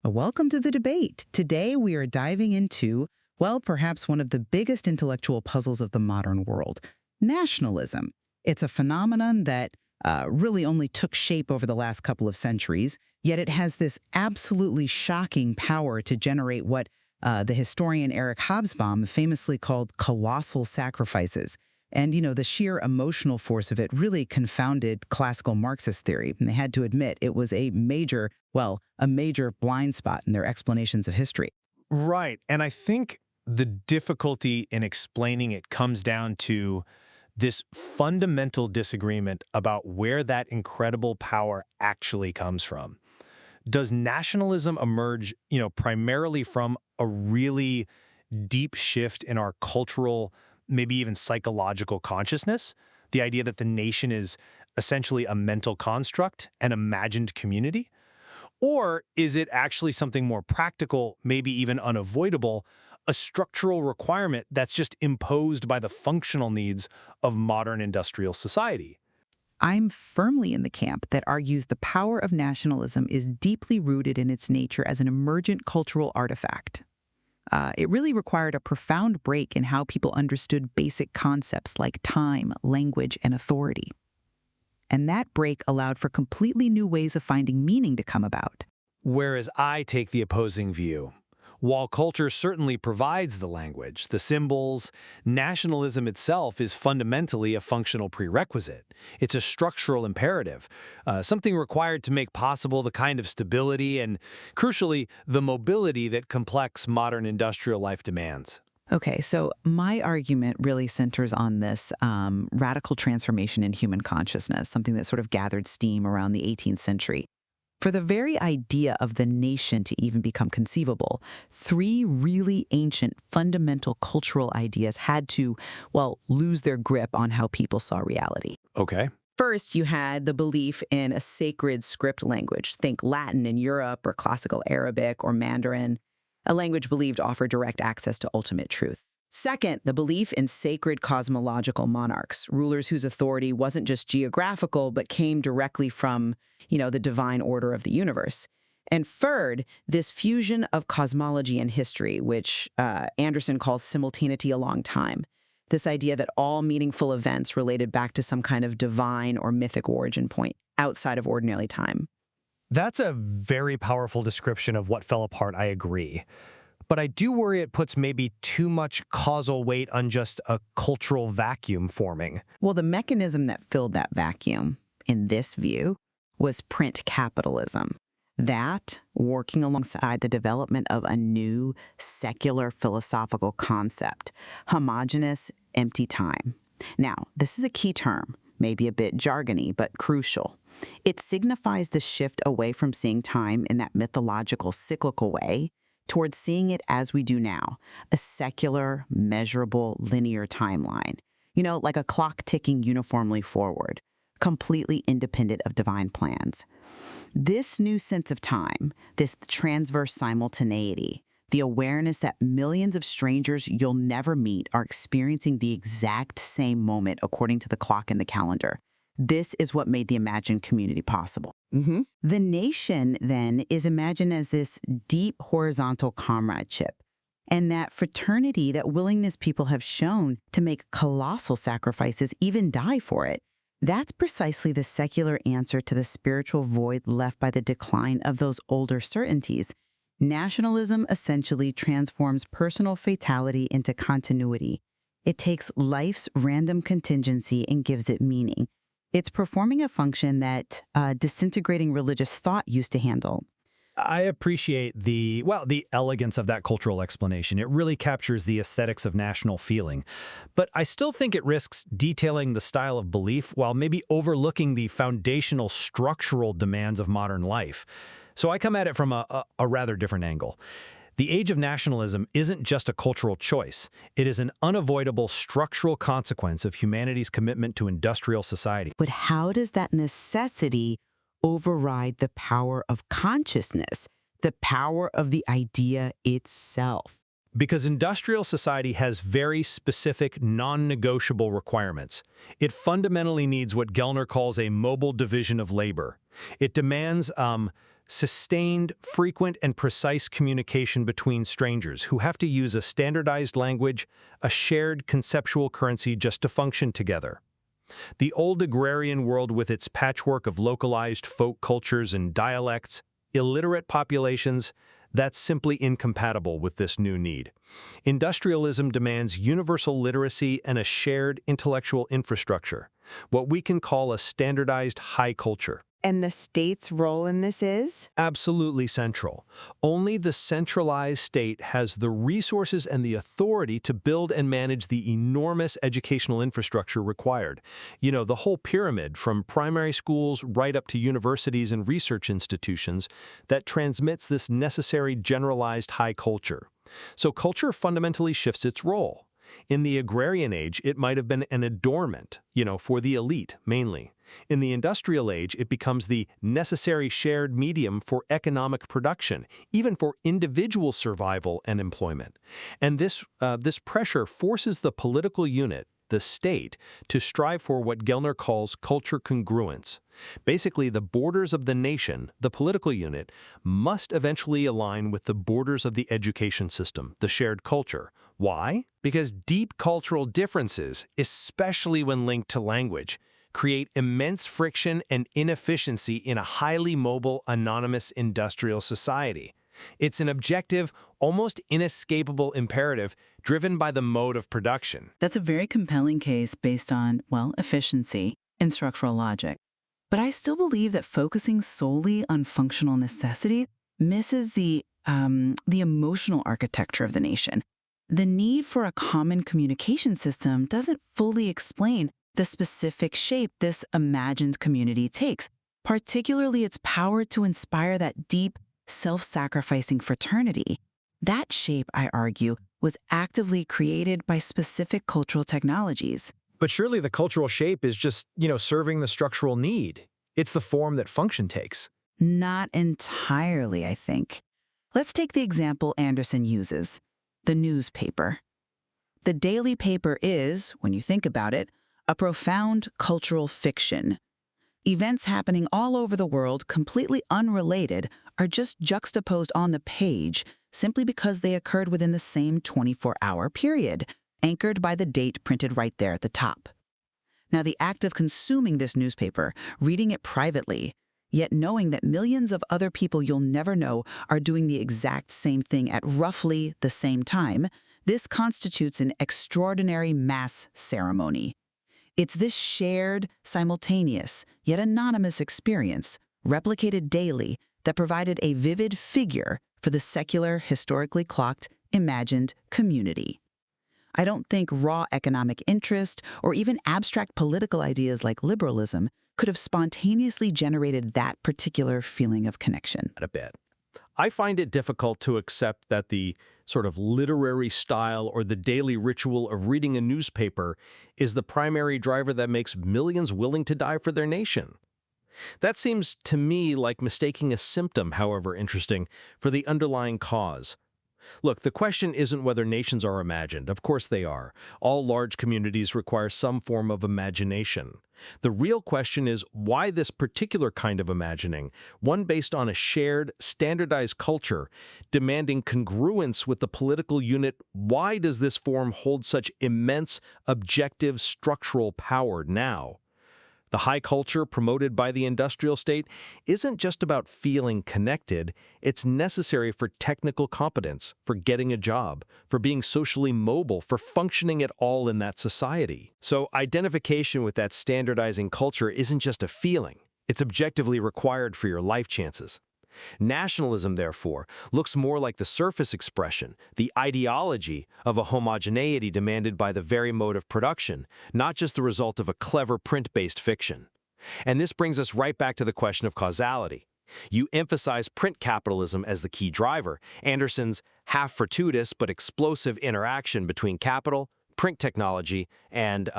Welcome to the debate. Today we are diving into, well, perhaps one of the biggest intellectual puzzles of the modern world, nationalism. It's a phenomenon that really only took shape over the last couple of centuries, yet it has this absolutely shocking power to generate what the historian Eric Hobsbawm famously called colossal sacrifices. And, the sheer emotional force of it really confounded classical Marxist theory. And they had to admit it was a major blind spot in their explanations of history. Right. And I think the difficulty in explaining it comes down to this fundamental disagreement about where that incredible power actually comes from. Does nationalism emerge, primarily from a really deep shift in our cultural, maybe even psychological consciousness? The idea that the nation is essentially a mental construct, an imagined community? Or is it actually something more practical, maybe even unavoidable, a structural requirement that's just imposed by the functional needs of modern industrial society? I'm firmly in the camp that argues the power of nationalism is deeply rooted in its nature as an emergent cultural artifact. It really required a profound break in how people understood basic concepts like time, language, and authority. And that break allowed for completely new ways of finding meaning to come about. Whereas I take the opposing view. While culture certainly provides the language, the symbols, nationalism itself is fundamentally a functional prerequisite. It's a structural imperative, something required to make possible the kind of stability and, crucially, the mobility that complex modern industrial life demands. Okay, so my argument really centers on this radical transformation in human consciousness, something that sort of gathered steam around the 18th century. For the very idea of the nation to even become conceivable, three really ancient fundamental cultural ideas had to, lose their grip on how people saw reality. Okay. First, you had the belief in a sacred script language. Think Latin in Europe or classical Arabic or Mandarin, a language believed offered direct access to ultimate truth. Second, the belief in sacred cosmological monarchs, rulers whose authority wasn't just geographical, but came directly from, the divine order of the universe. And third, this fusion of cosmology and history, which Anderson calls simultaneity along time. This idea that all meaningful events related back to some kind of divine or mythic origin point outside of ordinary time. That's a very powerful description of what fell apart, I agree. But I do worry it puts maybe too much causal weight on just a cultural vacuum forming. Well, the mechanism that filled that vacuum, in this view, was print capitalism. That, working alongside the development of a new secular philosophical concept, homogeneous empty time. Now, this is a key term, maybe a bit jargony, but crucial. It signifies the shift away from seeing time in that mythological, cyclical way towards seeing it as we do now, a secular, measurable, linear timeline. Like a clock ticking uniformly forward, completely independent of divine plans. This new sense of time, this transverse simultaneity, the awareness that millions of strangers you'll never meet are experiencing the exact same moment according to the clock in the calendar. This is what made the imagined community possible. Mm-hmm. The nation, then, is imagined as this deep horizontal comradeship, and that fraternity, that willingness people have shown to make colossal sacrifices, even die for it. That's precisely the secular answer to the spiritual void left by the decline of those older certainties. Nationalism essentially transforms personal fatality into continuity. It takes life's random contingency and gives it meaning. It's performing a function that disintegrating religious thought used to handle. I appreciate the elegance of that cultural explanation. It really captures the aesthetics of national feeling. But I still think it risks detailing the style of belief while maybe overlooking the foundational structural demands of modern life. So I come at it from a rather different angle. The age of nationalism isn't just a cultural choice. It is an unavoidable structural consequence of humanity's commitment to industrial society. But how does that necessity override the power of consciousness, the power of the idea itself? Because industrial society has very specific, non-negotiable requirements. It fundamentally needs what Gellner calls a mobile division of labor. It demands sustained, frequent, and precise communication between strangers who have to use a standardized language, a shared conceptual currency just to function together. The old agrarian world with its patchwork of localized folk cultures and dialects, illiterate populations, that's simply incompatible with this new need. Industrialism demands universal literacy and a shared intellectual infrastructure, what we can call a standardized high culture. And the state's role in this is? Absolutely central. Only the centralized state has the resources and the authority to build and manage the enormous educational infrastructure required. You know, the whole pyramid, from primary schools right up to universities and research institutions, that transmits this necessary generalized high culture. So culture fundamentally shifts its role. In the agrarian age, it might have been an adornment, for the elite mainly. In the industrial age, it becomes the necessary shared medium for economic production, even for individual survival and employment. And this pressure forces the political unit, the state, to strive for what Gellner calls culture congruence. Basically, the borders of the nation, the political unit, must eventually align with the borders of the education system, the shared culture. Why? Because deep cultural differences, especially when linked to language, create immense friction and inefficiency in a highly mobile, anonymous industrial society. It's an objective, almost inescapable imperative driven by the mode of production. That's a very compelling case based on, efficiency and structural logic. But I still believe that focusing solely on functional necessity misses the emotional architecture of the nation. The need for a common communication system doesn't fully explain the specific shape this imagined community takes, particularly its power to inspire that deep, self-sacrificing fraternity. That shape, I argue, was actively created by specific cultural technologies. But surely the cultural shape is just, serving the structural need. It's the form that function takes. Not entirely, I think. Let's take the example Anderson uses, the newspaper. The daily paper is, when you think about it, a profound cultural fiction. Events happening all over the world, completely unrelated, are just juxtaposed on the page simply because they occurred within the same 24-hour period, anchored by the date printed right there at the top. Now, the act of consuming this newspaper, reading it privately, yet knowing that millions of other people you'll never know are doing the exact same thing at roughly the same time, this constitutes an extraordinary mass ceremony. It's this shared, simultaneous, yet anonymous experience, replicated daily, that provided a vivid figure for the secular, historically clocked, imagined community. I don't think raw economic interest or even abstract political ideas like liberalism could have spontaneously generated that particular feeling of connection. A bit. I find it difficult to accept that the sort of literary style or the daily ritual of reading a newspaper is the primary driver that makes millions willing to die for their nation. That seems to me like mistaking a symptom, however interesting, for the underlying cause. Look, the question isn't whether nations are imagined. Of course they are. All large communities require some form of imagination. The real question is why this particular kind of imagining, one based on a shared, standardized culture, demanding congruence with the political unit, why does this form hold such immense, objective, structural power now? The high culture promoted by the industrial state isn't just about feeling connected, it's necessary for technical competence, for getting a job, for being socially mobile, for functioning at all in that society. So identification with that standardizing culture isn't just a feeling, it's objectively required for your life chances. Nationalism, therefore, looks more like the surface expression, the ideology of a homogeneity demanded by the very mode of production, not just the result of a clever print-based fiction. And this brings us right back to the question of causality. You emphasize print capitalism as the key driver, Anderson's half-fortuitous but explosive interaction between capital, print technology, and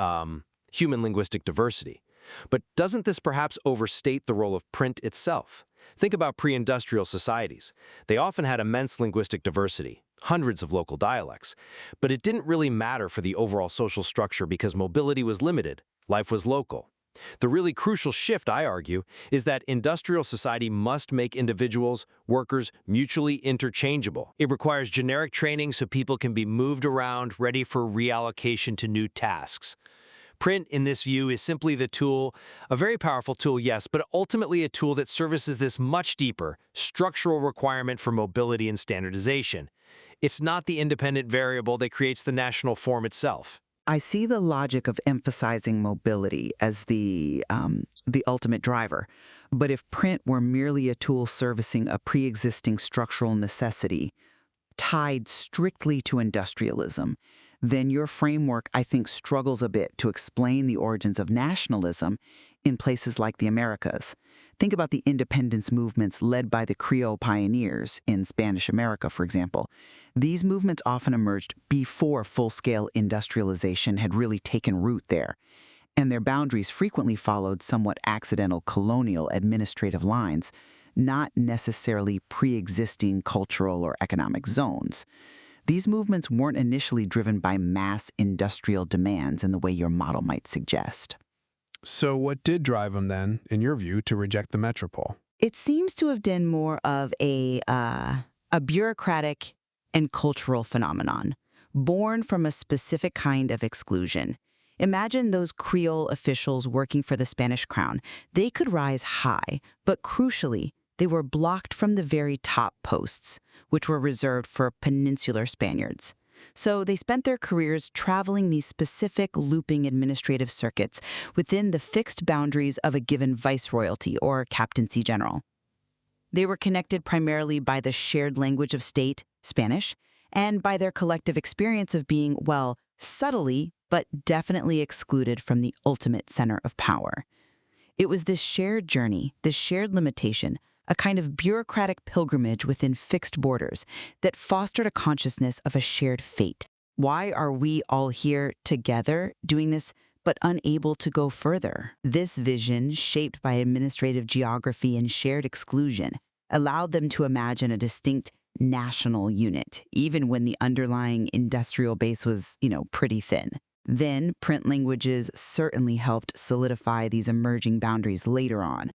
human linguistic diversity. But doesn't this perhaps overstate the role of print itself? Think about pre-industrial societies. They often had immense linguistic diversity, hundreds of local dialects, but it didn't really matter for the overall social structure because mobility was limited, life was local. The really crucial shift, I argue, is that industrial society must make individuals, workers, mutually interchangeable. It requires generic training so people can be moved around, ready for reallocation to new tasks. Print, in this view, is simply the tool, a very powerful tool, yes, but ultimately a tool that services this much deeper, structural requirement for mobility and standardization. It's not the independent variable that creates the national form itself. I see the logic of emphasizing mobility as the ultimate driver. But if print were merely a tool servicing a pre-existing structural necessity tied strictly to industrialism, then your framework, I think, struggles a bit to explain the origins of nationalism in places like the Americas. Think about the independence movements led by the Creole pioneers in Spanish America, for example. These movements often emerged before full-scale industrialization had really taken root there, and their boundaries frequently followed somewhat accidental colonial administrative lines, not necessarily pre-existing cultural or economic zones. These movements weren't initially driven by mass industrial demands in the way your model might suggest. So what did drive them then, in your view, to reject the metropole? It seems to have been more of a bureaucratic and cultural phenomenon, born from a specific kind of exclusion. Imagine those Creole officials working for the Spanish crown. They could rise high, but crucially, they were blocked from the very top posts, which were reserved for peninsular Spaniards. So they spent their careers traveling these specific looping administrative circuits within the fixed boundaries of a given viceroyalty or captaincy general. They were connected primarily by the shared language of state, Spanish, and by their collective experience of being, well, subtly, but definitely excluded from the ultimate center of power. It was this shared journey, this shared limitation, a kind of bureaucratic pilgrimage within fixed borders that fostered a consciousness of a shared fate. Why are we all here together doing this but unable to go further? This vision, shaped by administrative geography and shared exclusion, allowed them to imagine a distinct national unit, even when the underlying industrial base was, pretty thin. Then, print languages certainly helped solidify these emerging boundaries later on,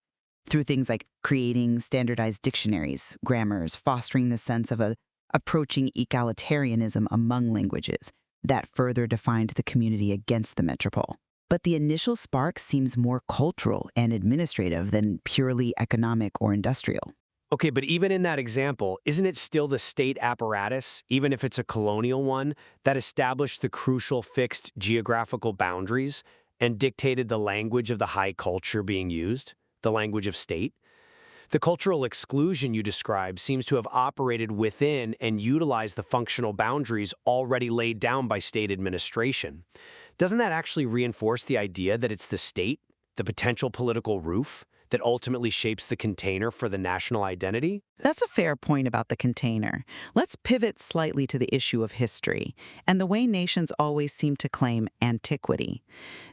through things like creating standardized dictionaries, grammars, fostering the sense of a approaching egalitarianism among languages that further defined the community against the metropole. But the initial spark seems more cultural and administrative than purely economic or industrial. Okay, but even in that example, isn't it still the state apparatus, even if it's a colonial one, that established the crucial fixed geographical boundaries and dictated the language of the high culture being used? The language of state? The cultural exclusion you describe seems to have operated within and utilized the functional boundaries already laid down by state administration. Doesn't that actually reinforce the idea that it's the state, the potential political roof, that ultimately shapes the container for the national identity? That's a fair point about the container. Let's pivot slightly to the issue of history and the way nations always seem to claim antiquity.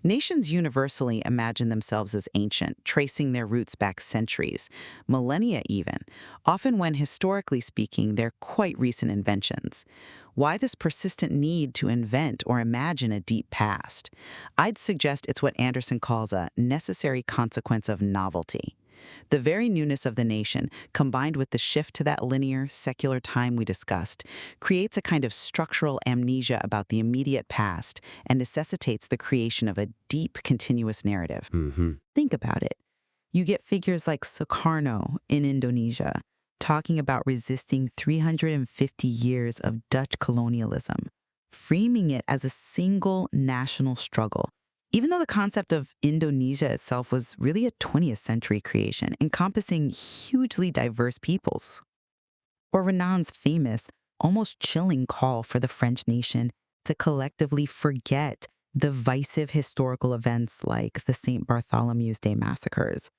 Nations universally imagine themselves as ancient, tracing their roots back centuries, millennia even, often when, historically speaking, they're quite recent inventions. Why this persistent need to invent or imagine a deep past? I'd suggest it's what Anderson calls a necessary consequence of novelty. The very newness of the nation, combined with the shift to that linear, secular time we discussed, creates a kind of structural amnesia about the immediate past and necessitates the creation of a deep, continuous narrative. Think about it. You get figures like Sukarno in Indonesia, talking about resisting 350 years of Dutch colonialism, framing it as a single national struggle, even though the concept of Indonesia itself was really a 20th century creation, encompassing hugely diverse peoples. Or Renan's famous, almost chilling call for the French nation to collectively forget divisive historical events like the St. Bartholomew's Day massacres.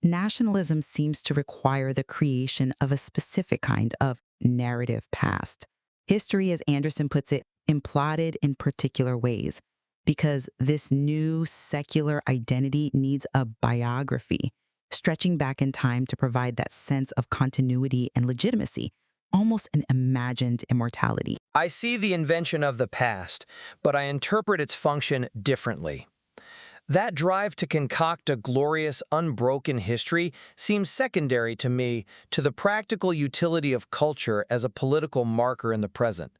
Nationalism seems to require the creation of a specific kind of narrative past. History, as Anderson puts it, imploded in particular ways, because this new secular identity needs a biography, stretching back in time to provide that sense of continuity and legitimacy, almost an imagined immortality. I see the invention of the past, but I interpret its function differently. That drive to concoct a glorious, unbroken history seems secondary to me to the practical utility of culture as a political marker in the present.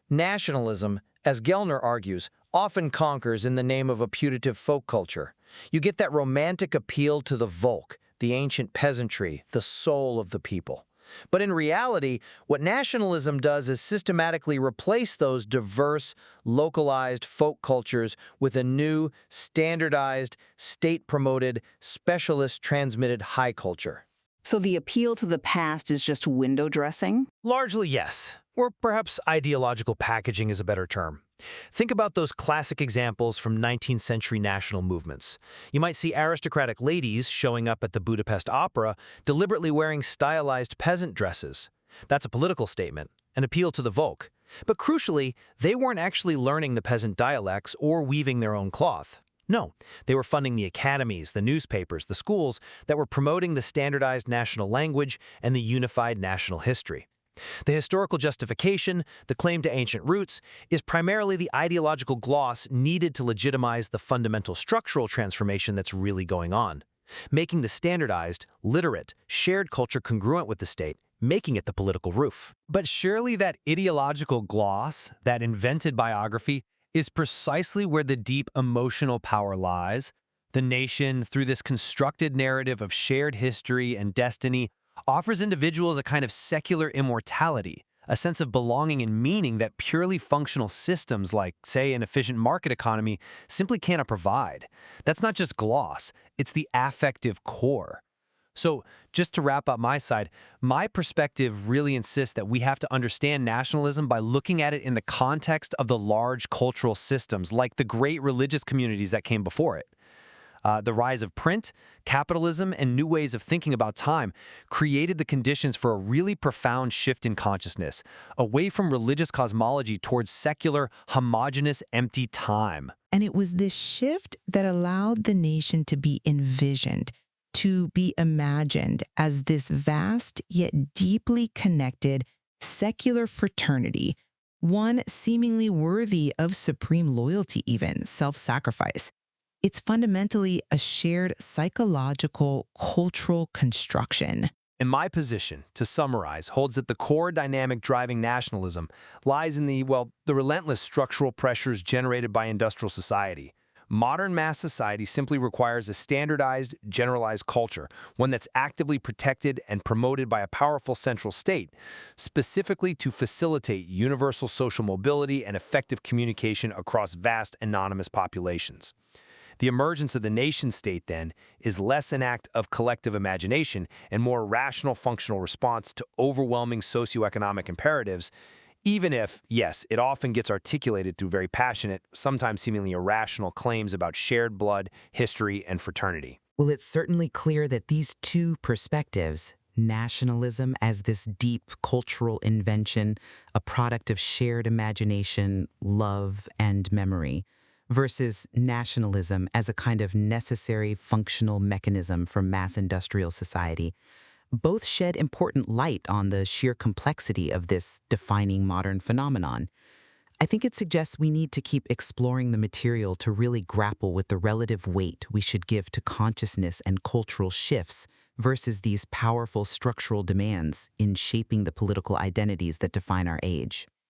Nationalism, as Gellner argues, often conquers in the name of a putative folk culture. You get that romantic appeal to the Volk, the ancient peasantry, the soul of the people. But in reality, what nationalism does is systematically replace those diverse, localized folk cultures with a new, standardized, state-promoted, specialist-transmitted high culture. So the appeal to the past is just window dressing? Largely, yes. Or perhaps ideological packaging is a better term. Think about those classic examples from 19th century national movements. You might see aristocratic ladies showing up at the Budapest Opera deliberately wearing stylized peasant dresses. That's a political statement, an appeal to the Volk. But crucially, they weren't actually learning the peasant dialects or weaving their own cloth. No, they were funding the academies, the newspapers, the schools that were promoting the standardized national language and the unified national history. The historical justification, the claim to ancient roots, is primarily the ideological gloss needed to legitimize the fundamental structural transformation that's really going on, making the standardized, literate, shared culture congruent with the state, making it the political roof. But surely that ideological gloss, that invented biography, is precisely where the deep emotional power lies. The nation, through this constructed narrative of shared history and destiny, offers individuals a kind of secular immortality, a sense of belonging and meaning that purely functional systems like, say, an efficient market economy simply cannot provide. That's not just gloss, it's the affective core. So, just to wrap up my side, my perspective really insists that we have to understand nationalism by looking at it in the context of the large cultural systems, like the great religious communities that came before it. The rise of print, capitalism, and new ways of thinking about time created the conditions for a really profound shift in consciousness, away from religious cosmology towards secular, homogeneous, empty time. And it was this shift that allowed the nation to be envisioned, to be imagined as this vast yet deeply connected secular fraternity, one seemingly worthy of supreme loyalty even, self-sacrifice. It's fundamentally a shared psychological, cultural construction. In my position, to summarize, holds that the core dynamic driving nationalism lies in the relentless structural pressures generated by industrial society. Modern mass society simply requires a standardized, generalized culture, one that's actively protected and promoted by a powerful central state, specifically to facilitate universal social mobility and effective communication across vast anonymous populations. The emergence of the nation-state, then, is less an act of collective imagination and more a rational functional response to overwhelming socioeconomic imperatives, even if, yes, it often gets articulated through very passionate, sometimes seemingly irrational claims about shared blood, history, and fraternity. Well, it's certainly clear that these two perspectives, nationalism as this deep cultural invention, a product of shared imagination, love, and memory, versus nationalism as a kind of necessary functional mechanism for mass industrial society, both shed important light on the sheer complexity of this defining modern phenomenon. I think it suggests we need to keep exploring the material to really grapple with the relative weight we should give to consciousness and cultural shifts versus these powerful structural demands in shaping the political identities that define our age.